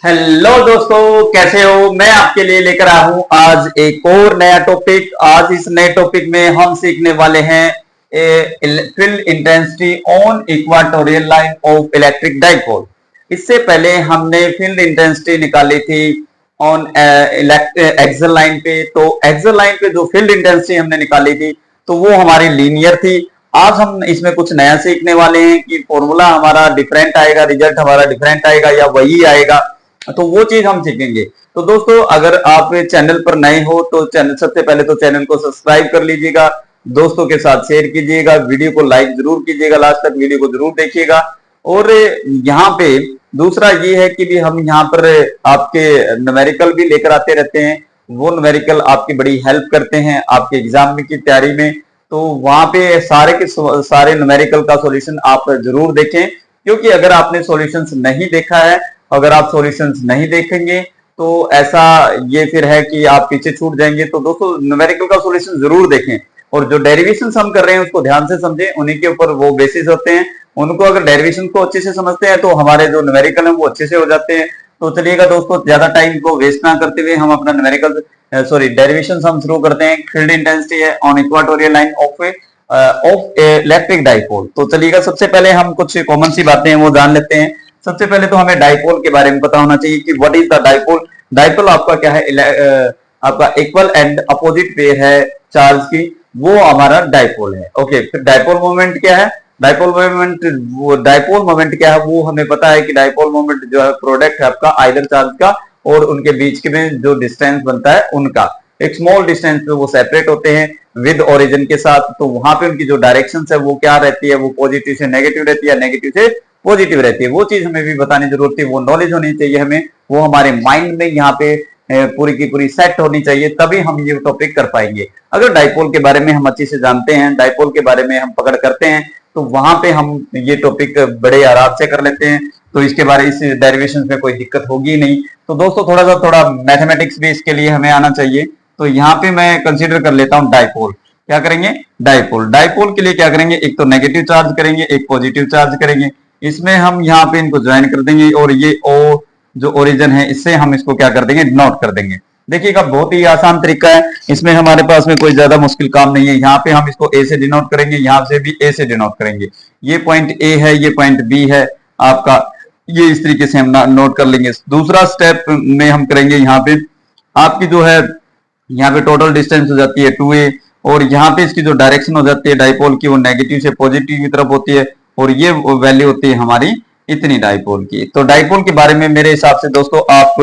Hello दोस्तों, कैसे हो। मैं आपके लिए लेकर आया हूं आज एक और नया टॉपिक। आज इस नए टॉपिक में हम सीखने वाले हैं field intensity on equatorial line of electric dipole. इससे पहले हमने फील्ड इंटेंसिटी निकाली थी ऑन एक्सल लाइन पे। तो एक्सल लाइन पे जो फील्ड इंटेंसिटी हमने निकाली थी तो वो हमारी लीनियर थी। आज हम इसमें कुछ नया सीखने वाले हैं कि फॉर्मूला हमारा डिफरेंट आएगा, रिजल्ट हमारा डिफरेंट आएगा या वही आएगा, तो वो चीज हम सीखेंगे। तो दोस्तों, अगर आप चैनल पर नए हो तो चैनल सबसे पहले तो चैनल को सब्सक्राइब कर लीजिएगा, दोस्तों के साथ शेयर कीजिएगा, वीडियो को लाइक जरूर कीजिएगा, लास्ट तक वीडियो को जरूर देखिएगा। और यहाँ पे दूसरा ये है कि भी हम यहाँ पर आपके न्यूमेरिकल भी लेकर आते रहते हैं। वो न्यूमेरिकल आपकी बड़ी हेल्प करते हैं आपके एग्जाम की तैयारी में। तो वहां पे सारे के सारे न्यूमेरिकल का सॉल्यूशन आप जरूर देखें, क्योंकि अगर आपने सॉल्यूशंस नहीं देखा है, अगर आप सॉल्यूशंस नहीं देखेंगे तो ऐसा ये फिर है कि आप पीछे छूट जाएंगे। तो दोस्तों, न्यूमेरिकल का सॉल्यूशन जरूर देखें और जो डेरिवेशन हम कर रहे हैं उसको ध्यान से समझें, उन्हीं के ऊपर वो बेसिस होते हैं। उनको अगर डेरिवेशन को अच्छे से समझते हैं तो हमारे जो न्यूमेरिकल है वो अच्छे से हो जाते हैं। तो चलिएगा दोस्तों, ज्यादा टाइम को वेस्ट ना करते हुए हम अपना न्यूमेरिकल डेरिवेशन हम शुरू करते हैं। फील्ड इंटेंसिटी है on equatorial line of electric dipole. तो चलिएगा, सबसे पहले हम कुछ कॉमन सी बातें हैं वो जान लेते हैं। सबसे पहले तो हमें डाइपोल के बारे में पता होना चाहिए कि what is the dipole. Dipole आपका क्या है, आपका इक्वल एंड अपोजिट पेयर है चार्ज की, वो हमारा डाइपोल है। ओके, फिर डाइपोल मोमेंट क्या है। डाइपोल मोमेंट क्या है वो हमें पता है कि डाइपोल मोमेंट जो है प्रोडक्ट है आपका आइदर चार्ज का और उनके बीच के में जो डिस्टेंस बनता है उनका। एक स्मॉल डिस्टेंस पे वो सेपरेट होते हैं विद ओरिजिन के साथ। तो वहां पे उनकी जो डायरेक्शन है वो क्या रहती है, वो पॉजिटिव से नेगेटिव रहती है, नेगेटिव से पॉजिटिव रहती है। वो चीज हमें भी बताने की जरूरत है, वो नॉलेज होनी चाहिए हमें, वो हमारे माइंड में यहाँ पे पूरी की पूरी सेट होनी चाहिए, तभी हम ये टॉपिक कर पाएंगे। अगर डाइपोल के बारे में हम अच्छे से जानते हैं, डाइपोल के बारे में हम पकड़ करते हैं, तो वहां पे हम ये टॉपिक बड़े आराम से कर लेते हैं। तो इसके बारे इस डेरिवेशन में कोई दिक्कत होगी नहीं। तो दोस्तों, थोड़ा मैथमेटिक्स भी इसके लिए हमें आना चाहिए। तो यहाँ पे मैं कंसीडर कर लेता हूँ डाइपोल। क्या करेंगे, डाइपोल। डाइपोल के लिए क्या करेंगे, एक तो नेगेटिव चार्ज करेंगे, एक पॉजिटिव चार्ज करेंगे। इसमें हम यहाँ पे इनको ज्वाइन कर देंगे और ये ओ जो ओरिजिन है इससे हम इसको क्या कर देंगे, डिनोट कर देंगे। देखिएगा, बहुत ही आसान तरीका है, इसमें हमारे पास में कोई ज्यादा मुश्किल काम नहीं है। यहाँ पे हम इसको ए से डिनोट करेंगे, यहाँ से भी ए से डिनोट करेंगे। ये पॉइंट ए है, ये पॉइंट बी है आपका, ये इस तरीके से हम नोट कर लेंगे। दूसरा स्टेप में हम करेंगे, यहाँ पे आपकी जो है यहाँ पे टोटल डिस्टेंस हो जाती है 2a और यहाँ पे इसकी जो डायरेक्शन हो जाती है डाइपोल की वो नेगेटिव से पॉजिटिव की तरफ होती है और ये वैल्यू होती है हमारी इतनी डाइपोल की। तो डाइपोल के बारे में मेरे हिसाब से दोस्तों आप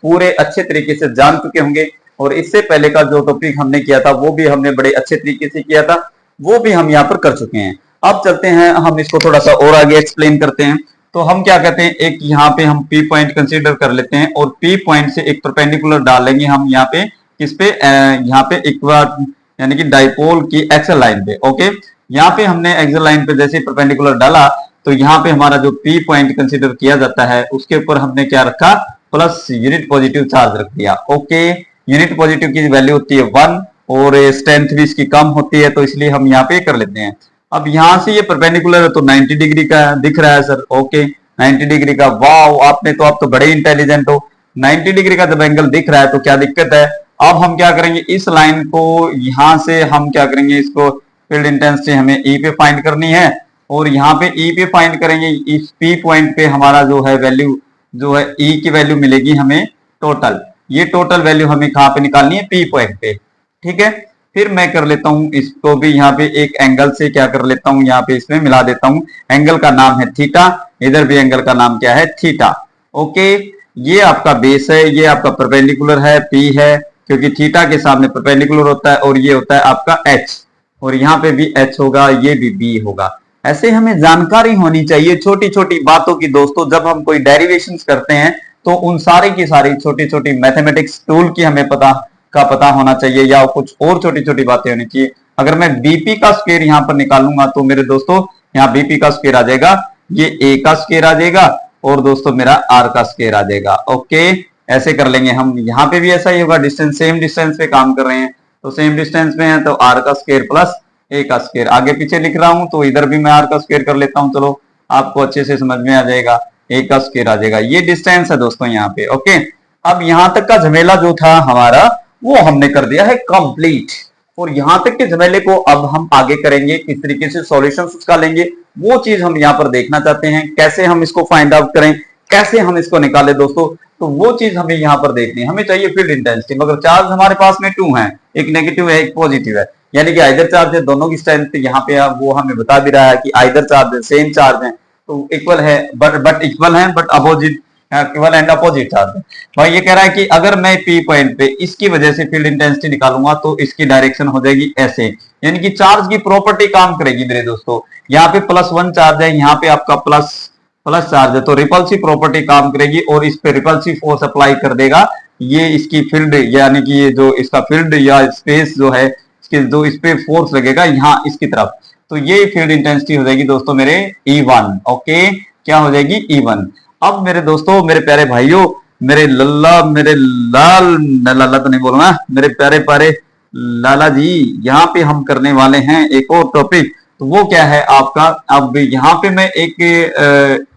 पूरे अच्छे तरीके से जान चुके होंगे और इससे पहले का जो टॉपिक हमने किया था वो भी हमने बड़े अच्छे तरीके से किया था, वो भी हम यहाँ पर कर चुके हैं। अब चलते हैं, हम इसको थोड़ा सा और आगे एक्सप्लेन करते हैं। तो हम क्या कहते हैं, एक यहाँ पे हम P पॉइंट कंसीडर कर लेते हैं और P पॉइंट से एक परपेंडिकुलर डालेंगे हम यहाँ पे, किस पे, यहाँ पे इक्वाट यानी कि डाइपोल की एक्सल लाइन पे। ओके, यहाँ पे हमने एक्सल लाइन पे जैसे परपेंडिकुलर डाला तो यहाँ पे हमारा जो P पॉइंट कंसीडर किया जाता है उसके ऊपर हमने क्या रखा, प्लस यूनिट पॉजिटिव चार्ज रख दिया। ओके, यूनिट पॉजिटिव की वैल्यू होती है 1 और स्ट्रेंथ भी इसकी कम होती है, तो इसलिए हम यहाँ पे कर लेते हैं। अब यहाँ से ये परपेंडिकुलर है तो 90 डिग्री का दिख रहा है सर। ओके, 90 डिग्री का, वाह, आपने तो आप तो बड़े इंटेलिजेंट हो। 90 डिग्री का जब एंगल दिख रहा है तो क्या दिक्कत है। अब हम क्या करेंगे, इस लाइन को यहां से हम क्या करेंगे, इसको फील्ड इंटेंसिटी हमें ई पे फाइंड करनी है और यहाँ पे ई पे फाइंड करेंगे। इस पी पॉइंट पे हमारा जो है वैल्यू, जो है ई की वैल्यू मिलेगी हमें टोटल। ये टोटल वैल्यू हमें कहाँ पे निकालनी है, पी पॉइंट पे। ठीक है, फिर मैं कर लेता हूं इसको भी यहाँ पे एक एंगल से क्या कर लेता हूं, यहाँ पे इसमें मिला देता हूं। एंगल का नाम है थीटा, इधर भी एंगल का नाम क्या है, थीटा। ओके, ये आपका बेस है, ये आपका परपेंडिकुलर है, पी है, क्योंकि थीटा के सामने परपेंडिकुलर होता है और ये होता है आपका एच, और यहाँ पे भी एच होगा, ये भी बी होगा। ऐसे हमें जानकारी होनी चाहिए छोटी छोटी बातों की दोस्तों। जब हम कोई डेरिवेशन करते हैं तो उन सारी की सारी छोटी छोटी मैथमेटिक्स टूल की हमें पता होना चाहिए, या कुछ और छोटी छोटी बातें होनी चाहिए। अगर मैं बीपी का स्क्वायर यहाँ पर निकालूंगा तो मेरे दोस्तों यहाँ बीपी का स्क्वायर आ जाएगा, ये ए का स्क्वायर आ जाएगा और दोस्तों मेरा आर का स्क्वायर आ जाएगा। ओके, ऐसे कर लेंगे हम। यहाँ पे भी ऐसा ही होगा, डिस्टेंस सेम डिस्टेंस पे काम कर रहे हैं तो सेम डिस्टेंस में है तो आर का स्क्वायर प्लस ए का स्क्वायर। आगे पीछे लिख रहा हूं तो इधर भी मैं आर का स्क्वायर कर लेता हूं, चलो आपको अच्छे से समझ में आ जाएगा। ए का स्क्वायर आ जाएगा। ये डिस्टेंस है दोस्तों यहाँ पे। ओके, अब यहां तक का झमेला जो था हमारा वो हमने कर दिया है कंप्लीट, और यहां तक के झमेले को अब हम आगे करेंगे, किस तरीके से सॉल्यूशंस उसका लेंगे वो चीज हम यहाँ पर देखना चाहते हैं। कैसे हम इसको फाइंड आउट करें, कैसे हम इसको निकालें दोस्तों, तो वो चीज हमें यहाँ पर देखनी है। हमें चाहिए फील्ड इंटेंसिटी, मगर चार्ज हमारे पास में 2 है, एक नेगेटिव है एक पॉजिटिव है, यानी कि आइदर चार्ज है, दोनों की स्ट्रेंथ यहाँ पे वो हमें बता भी रहा है कि आइदर चार्ज है, सेम चार्ज है, तो इक्वल है, बट इक्वल है, but opposite equal and opposite charge है। भाई ये कह रहा है कि अगर मैं पी पॉइंट पे इसकी वजह से फील्ड इंटेंसिटी निकालूंगा तो इसकी डायरेक्शन हो जाएगी ऐसे, यानी कि चार्ज की प्रॉपर्टी काम करेगी मेरे दोस्तों। यहाँ पे +1 चार्ज है, यहाँ पे आपका प्लस चार्ज है, तो रिपल्सिव प्रॉपर्टी काम करेगी और इस पे रिपल्सिव फोर्स अप्लाई कर देगा। ये इसकी फील्ड, यानी कि ये जो इसका फील्ड या स्पेस जो है, इसके जो इस पे फोर्स लगेगा यहाँ इसकी तरफ, तो ये फील्ड इंटेंसिटी हो जाएगी दोस्तों मेरे E1। ओके, क्या हो जाएगी E1। अब मेरे दोस्तों, मेरे प्यारे भाइयों, मेरे लल्ला, मेरे लाल, लाला तो नहीं बोलना, मेरे प्यारे प्यारे लाला जी, यहाँ पे हम करने वाले हैं एक और टॉपिक। तो वो क्या है आपका, अब यहाँ पे मैं एक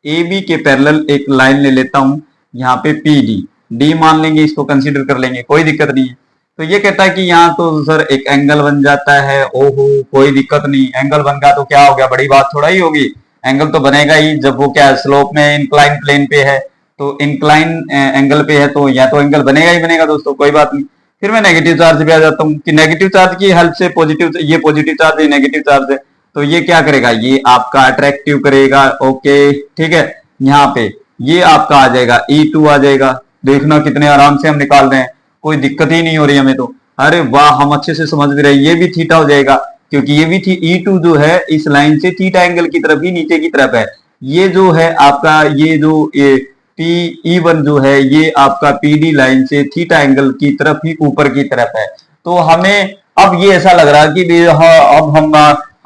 ए बी के पैरेलल एक लाइन ले लेता हूं, यहाँ पे पी डी मान लेंगे, इसको कंसीडर कर लेंगे, कोई दिक्कत नहीं है। तो ये कहता है कि यहाँ तो सर एक एंगल बन जाता है, ओहो कोई दिक्कत नहीं, एंगल बन गया तो क्या हो गया, बड़ी बात थोड़ा ही होगी, एंगल तो बनेगा ही जब वो क्या है स्लोप में इंक्लाइन प्लेन पे है, तो इंक्लाइन एंगल पे है तो या तो एंगल बनेगा ही बनेगा दोस्तों, कोई बात नहीं। फिर मैं नेगेटिव चार्ज पे आ जाता हूँ कि नेगेटिव चार्ज की हेल्प से पॉजिटिव, ये पॉजिटिव चार्ज है, नेगेटिव चार्ज है, तो ये क्या करेगा, ये आपका अट्रैक्टिव करेगा। ओके ठीक है, यहाँ पे ये आपका आ जाएगा E2 आ जाएगा। देखना कितने आराम से हम निकाल रहे हैं, कोई दिक्कत ही नहीं हो रही हमें तो। अरे वाह, हम अच्छे से समझ भी रहे हैं। ये भी थीटा हो जाएगा, क्योंकि ये भी थी E2 जो है इस लाइन से थीटा एंगल की तरफ ही नीचे की तरफ है। ये जो है आपका ये जो ये E1 जो है ये आपका PD लाइन से थीटा एंगल की तरफ ही ऊपर की तरफ है। तो हमें अब ये ऐसा लग रहा है कि हाँ, अब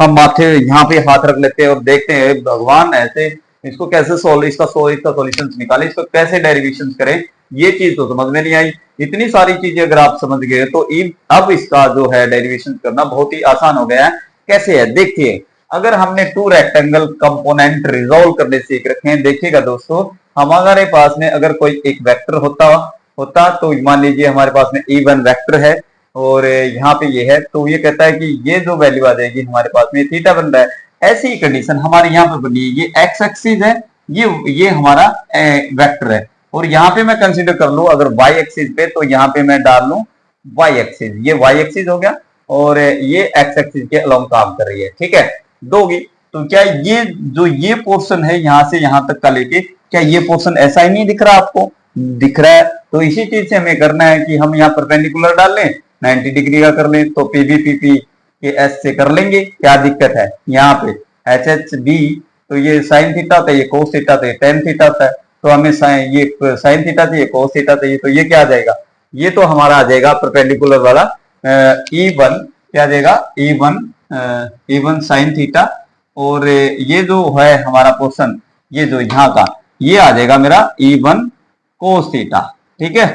हम माथे यहाँ पे हाथ रख लेते हैं और देखते हैं भगवान ऐसे इसको कैसे इसका सॉल्यूशन निकाले, इसको कैसे डेरिवेशन करें, ये चीज तो समझ में नहीं आई। इतनी सारी चीजें अगर आप समझ गए तो अब इसका जो है डेरिवेशन करना बहुत ही आसान हो गया है। कैसे है देखिए, अगर हमने 2 रेक्टेंगल कंपोनेंट रिजोल्व करने सीख रखे हैं, देखिएगा दोस्तों, हमारे पास में अगर कोई एक वेक्टर होता तो मान लीजिए हमारे पास में E1 वेक्टर है और यहाँ पे ये है, तो ये कहता है कि ये जो वैल्यू आ जाएगी हमारे पास में थीटा बन रहा है। ऐसी ही कंडीशन हमारे यहाँ पे बनी है, ये एक्स एक्सिस है, ये हमारा वेक्टर है, और यहाँ पे मैं कंसीडर कर लूं अगर वाई एक्सिस पे, तो यहाँ पे मैं डाल लूं वाई एक्सिस, ये वाई एक्सिस हो गया और ये एक्स एक्सिस के अलोंग काम कर रही है, ठीक है दोगी। तो क्या ये जो ये पोर्शन है यहाँ से यहाँ तक का लेके, क्या ये पोर्शन ऐसा ही नहीं दिख रहा आपको, दिख रहा है? तो इसी चीज से हमें करना है कि हम यहाँ परपेंडिकुलर डाल लें, 90 डिग्री का कर लें, तो पीबी के एस से कर लेंगे, क्या दिक्कत है। यहाँ पे एच एच बी, तो ये साइन थीटा था, ये कोस थीटा था, ये टेन थीटा था, तो हमें ये साइन थीटा चाहिए, कोस थीटा चाहिए, तो ये क्या आ जाएगा, ये तो हमारा आ जाएगा परपेंडिकुलर वाला E1, क्या आ जाएगा E1 साइन थीटा, और ये जो है हमारा पोर्शन, ये जो यहाँ का, ये आ जाएगा मेरा E1 कोस थीटा, ठीक है।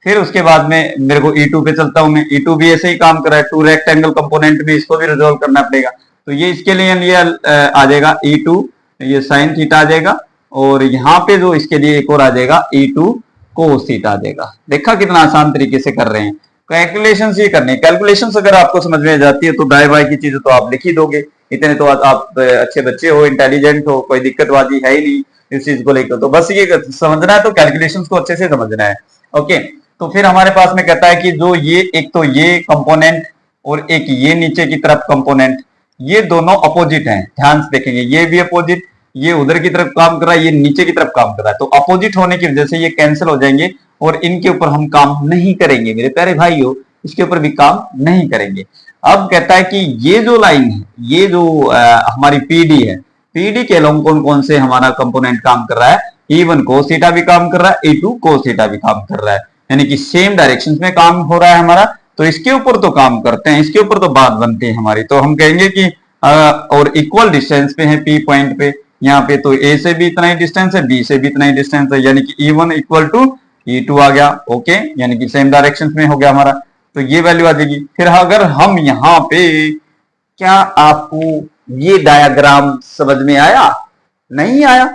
फिर उसके बाद में मेरे को E2 पे चलता हूं मैं, E2 भी ऐसे ही काम कर रहा है, 2 रेक्टेंगल कंपोनेंट में, इसको भी रिजोल्व करना पड़ेगा। तो ये इसके लिए आ जाएगा E2, ये साइन थीटा आ जाएगा, और यहाँ पे जो इसके लिए एक और आ जाएगा E2 कोस थीटा आ जाएगा। देखा कितना आसान तरीके से कर रहे हैं। कैलकुलेशंस ये करनी है, कैलकुलेशंस अगर आपको समझ में जाती है तो दाएं बाएं की चीजें तो आप लिख ही दोगे, इतने तो आप अच्छे बच्चे हो, इंटेलिजेंट हो, कोई दिक्कतबाजी है ही नहीं इस चीज को लेकर। तो बस ये समझना है, तो कैलकुलेशंस को अच्छे से समझना है। ओके, तो फिर हमारे पास में कहता है कि जो ये एक तो ये कंपोनेंट और एक ये नीचे की तरफ कंपोनेंट, ये दोनों अपोजिट हैं, ध्यान से देखेंगे, ये भी अपोजिट, ये उधर की तरफ काम कर रहा है, ये नीचे की तरफ काम कर रहा है, तो अपोजिट होने की वजह से ये कैंसिल हो जाएंगे और इनके ऊपर हम काम नहीं करेंगे मेरे प्यारे भाइयों, इसके ऊपर भी काम नहीं करेंगे। अब कहता है कि ये जो लाइन है, ये जो हमारी पीडी है, पीडी के अलोंग कौन कौन से हमारा कंपोनेंट काम कर रहा है, E1 कोस थीटा भी काम कर रहा है, E2 कोस थीटा भी काम कर रहा है, यानी कि सेम डायरेक्शन में काम हो रहा है हमारा। तो इसके ऊपर तो काम करते हैं, इसके ऊपर तो बात बनती है हमारी, तो हम कहेंगे कि और इक्वल डिस्टेंस पे है P पॉइंट पे, यहाँ पे तो A से भी इतना ही डिस्टेंस है, B से भी इतना ही डिस्टेंस है, यानी कि E1 इक्वल टू E2 आ गया। ओके, यानी कि सेम डायरेक्शन में हो गया हमारा, तो ये वैल्यू आ जाएगी। फिर अगर हम यहाँ पे, क्या आपको ये डायग्राम समझ में आया? नहीं आया?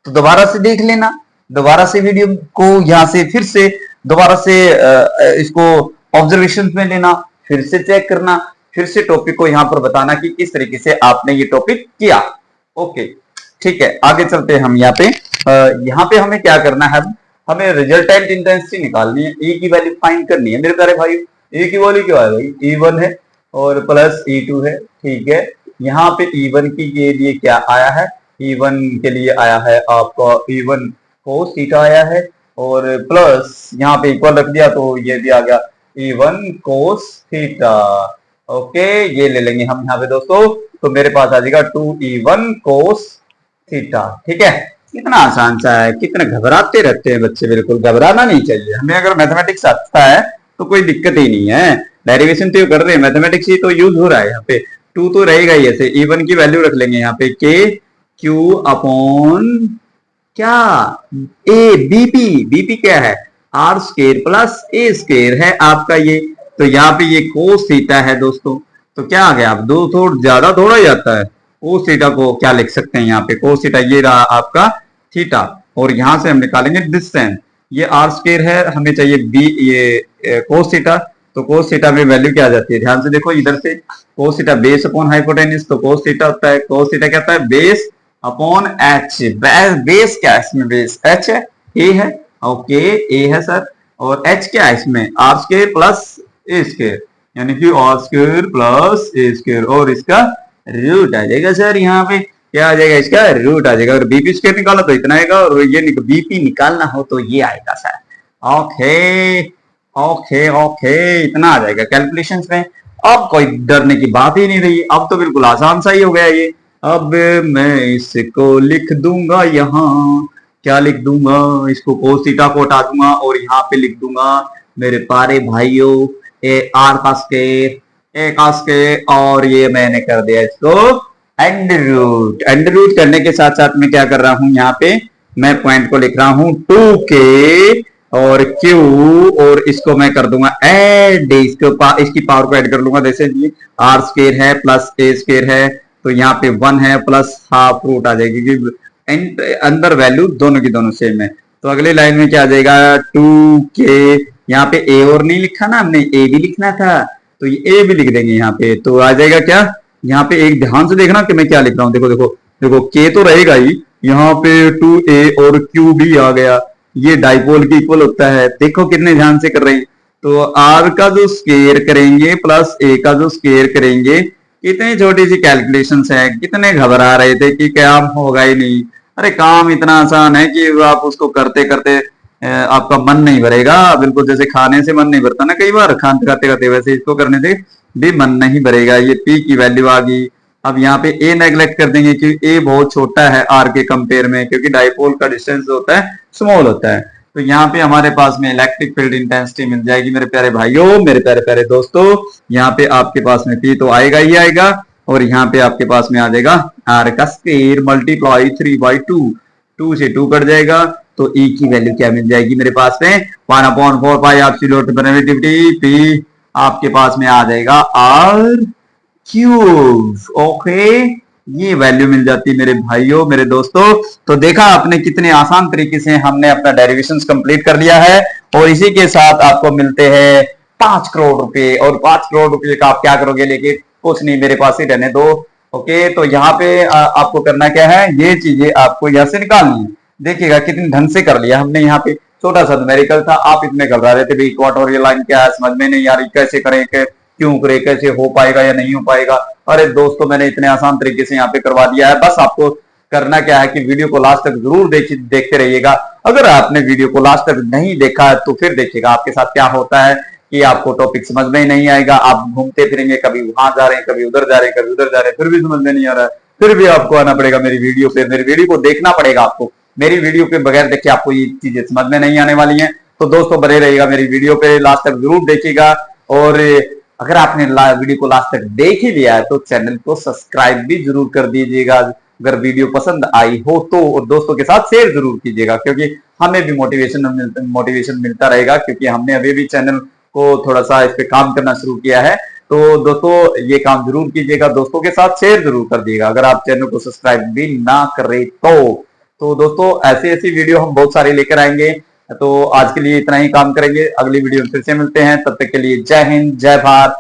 तो दोबारा से देख लेना, दोबारा से वीडियो को यहाँ से फिर से दोबारा से इसको ऑब्जर्वेशन में लेना, फिर से चेक करना, फिर से टॉपिक को यहाँ पर बताना कि किस तरीके से आपने ये टॉपिक किया। ओके, ठीक है, आगे चलते हैं हम यहाँ पे हमें क्या करना है, हमें रिजल्टेंट इंटेंसिटी निकालनी है, E की वैल्यू फाइंड करनी है मेरे प्यारे भाई। E की वैल्यू क्या है भाई, E1 है और प्लस E2 है, ठीक है। यहाँ पे E1 के लिए क्या आया है, E1 के लिए आया है आपका E1 cos थीटा आया है, और प्लस यहाँ पे इक्वल रख दिया तो ये भी आ गया E1 cos थीटा। ओके, ये ले लेंगे हम यहाँ पे दोस्तों, तो मेरे पास आ जाएगा 2E1 cos थीटा। ठीक है, कितना आसान सा है, कितने घबराते रहते हैं बच्चे, बिल्कुल घबराना नहीं चाहिए। हमें अगर मैथमेटिक्स आता है तो कोई दिक्कत ही नहीं है, डेरिवेशन तो कर रहे हैं, मैथमेटिक्स ही तो यूज हो रहा है। यहाँ पे 2 तो रहेगा ही, ऐसे E1 की वैल्यू रख लेंगे यहाँ पे के क्यू अपॉन क्या ए बीपी क्या है, R square plus A square है आपका ये। तो यहाँ पे ये कोस थीटा है दोस्तों, तो क्या आ गया, आप दो थोड़ा ज्यादा थोड़ा ही आता है, कोस थीटा को क्या लिख सकते हैं यहाँ पे, कोस थीटा ये रहा आपका थीटा, और यहां से हम निकालेंगे डिस्टेंस, ये आर स्केयर है, हमें चाहिए बी ये कोस थीटा, तो कोस थीटा में वैल्यू क्या आ जाती है, ध्यान से देखो इधर से, cos theta base upon hypotenuse, तो कोस थीटा होता है, कोस थीटा क्या होता है, बेस अपॉन एच। बेस क्या है इसमें, बेस एच है, ए है, ओके ए है सर, और एच क्या है इसमें, R square plus A square, यानी कि R square plus A square, और इसका रूट आ जाएगा सर, यहाँ पे क्या आ जाएगा, इसका रूट आ जाएगा। अगर बीपी स्क्वायर निकाला तो इतना आएगा, और ये बीपी निकालना हो तो ये आएगा सर। ओके ओके ओके, इतना आ जाएगा कैलकुलेशंस में। अब कोई डरने की बात ही नहीं रही, अब तो बिल्कुल आसान सा ही हो गया ये। अब मैं इसको लिख दूंगा, यहाँ क्या लिख दूंगा, इसको कोस थीटा को हटा दूंगा और यहाँ पे लिख दूंगा मेरे प्यारे भाइयों ए आर का स्क्वायर, ए का स्क्वायर, और ये मैंने कर दिया इसको अंडर रूट करने के साथ साथ मैं क्या कर रहा हूं, यहाँ पे मैं पॉइंट को लिख रहा हूं 2k और q, और इसको मैं कर दूंगा ऐड, इसकी पावर को ऐड कर लूंगा, जैसे जी आर स्क्वायर है प्लस ए स्क्वायर है, तो यहाँ पे 1 है प्लस हाफ रूट आ जाएगी, क्योंकि अंदर वैल्यू दोनों की दोनों सेम है। तो अगली लाइन में क्या आ जाएगा 2k, यहाँ पे ए और नहीं लिखा ना हमने, ए भी लिखना था, तो ये ए भी लिख देंगे यहाँ पे, तो आ जाएगा क्या, यहाँ पे एक ध्यान से देखना कि मैं क्या लिख रहा हूँ, देखो देखो देखो के तो रहेगा ही, यहाँ पे 2a और q भी आ गया, ये डाइपोल की इक्वल होता है, देखो कितने ध्यान से कर रहे हैं। तो r का जो स्क्वायर करेंगे प्लस a का जो स्क्वायर करेंगे, कितनी छोटी सी कैलकुलेशंस है, कितने घबरा रहे थे कि काम होगा ही नहीं। अरे काम इतना आसान है कि आप उसको करते करते आपका मन नहीं भरेगा, बिल्कुल जैसे खाने से मन नहीं भरता ना कई बार, खाते खाते खाते, वैसे इसको करने से भी मन नहीं भरेगा। ये P की वैल्यू आ गई। अब यहाँ पे A नेग्लेक्ट कर देंगे क्योंकि A बहुत छोटा है R के कंपेयर में, क्योंकि डाइपोल का डिस्टेंस होता है स्मॉल होता है। तो यहाँ पे हमारे पास में इलेक्ट्रिक फील्ड इंटेंसिटी मिल जाएगी मेरे प्यारे भाइयों, मेरे प्यारे प्यारे दोस्तों। यहाँ पे आपके पास में P तो आएगा ही आएगा, और यहाँ पे आपके पास में आ जाएगा R का स्क्वायर मल्टीप्लाई 3/2, 2 से 2 कट जाएगा, तो E की वैल्यू क्या मिल जाएगी मेरे पास में 1/4 पाई एप्सिलॉन परमिटिविटी P, आपके पास में आ जाएगा R क्यूब। ओके, ये वैल्यू मिल जाती है मेरे भाइयों मेरे दोस्तों। तो देखा आपने कितने आसान तरीके से हमने अपना डेरिवेशंस कंप्लीट कर लिया है, और इसी के साथ आपको मिलते हैं 5 करोड़ रुपए, और 5 करोड़ रुपए का आप क्या करोगे लेके, कुछ नहीं, मेरे पास ही रहने दो। ओके, तो यहाँ पे आपको करना क्या है, ये चीजें आपको यहाँ से निकालनी है। देखिएगा कितने ढंग से कर लिया हमने, यहाँ पे छोटा सा न्यूमेरिकल था, आप इतने घबरा रहे थे भाई इक्वाटोरियल लाइन क्या है, समझ में नहीं आ रही, कैसे करें, क्यों करे, कैसे हो पाएगा या नहीं हो पाएगा। अरे दोस्तों, मैंने इतने आसान तरीके से यहाँ पे करवा दिया है। बस आपको करना क्या है कि वीडियो को लास्ट तक जरूर देखते रहिएगा। अगर आपने वीडियो को लास्ट तक नहीं देखा तो फिर देखिएगा आपके साथ क्या होता है कि आपको टॉपिक समझ में ही नहीं आएगा, आप घूमते फिरेंगे, कभी वहां जा रहे हैं, कभी उधर जा रहे हैं, कभी उधर जा रहे हैं, फिर भी समझ में नहीं आ रहा है, फिर भी आपको आना पड़ेगा मेरी वीडियो पे, मेरी वीडियो को देखना पड़ेगा आपको। मेरी वीडियो के बगैर देखिए आपको ये चीजें समझ में नहीं आने वाली हैं। तो दोस्तों बने रहिएगा मेरी वीडियो पे, लास्ट तक जरूर देखिएगा, और अगर आपने वीडियो को लास्ट तक देख ही लिया है तो चैनल को सब्सक्राइब भी जरूर कर दीजिएगा। अगर वीडियो पसंद आई हो तो, और दोस्तों के साथ शेयर जरूर कीजिएगा, क्योंकि हमें भी मोटिवेशन मिलता रहेगा, क्योंकि हमने अभी भी चैनल को थोड़ा सा इस पे काम करना शुरू किया है। तो दोस्तों ये काम जरूर कीजिएगा, दोस्तों के साथ शेयर जरूर कर दिएगा। अगर आप चैनल को सब्सक्राइब भी ना करें तो तो दोस्तों ऐसी ऐसी वीडियो हम बहुत सारी लेकर आएंगे। तो आज के लिए इतना ही काम करेंगे, अगली वीडियो में फिर से मिलते हैं, तब तक के लिए जय हिंद, जय भारत,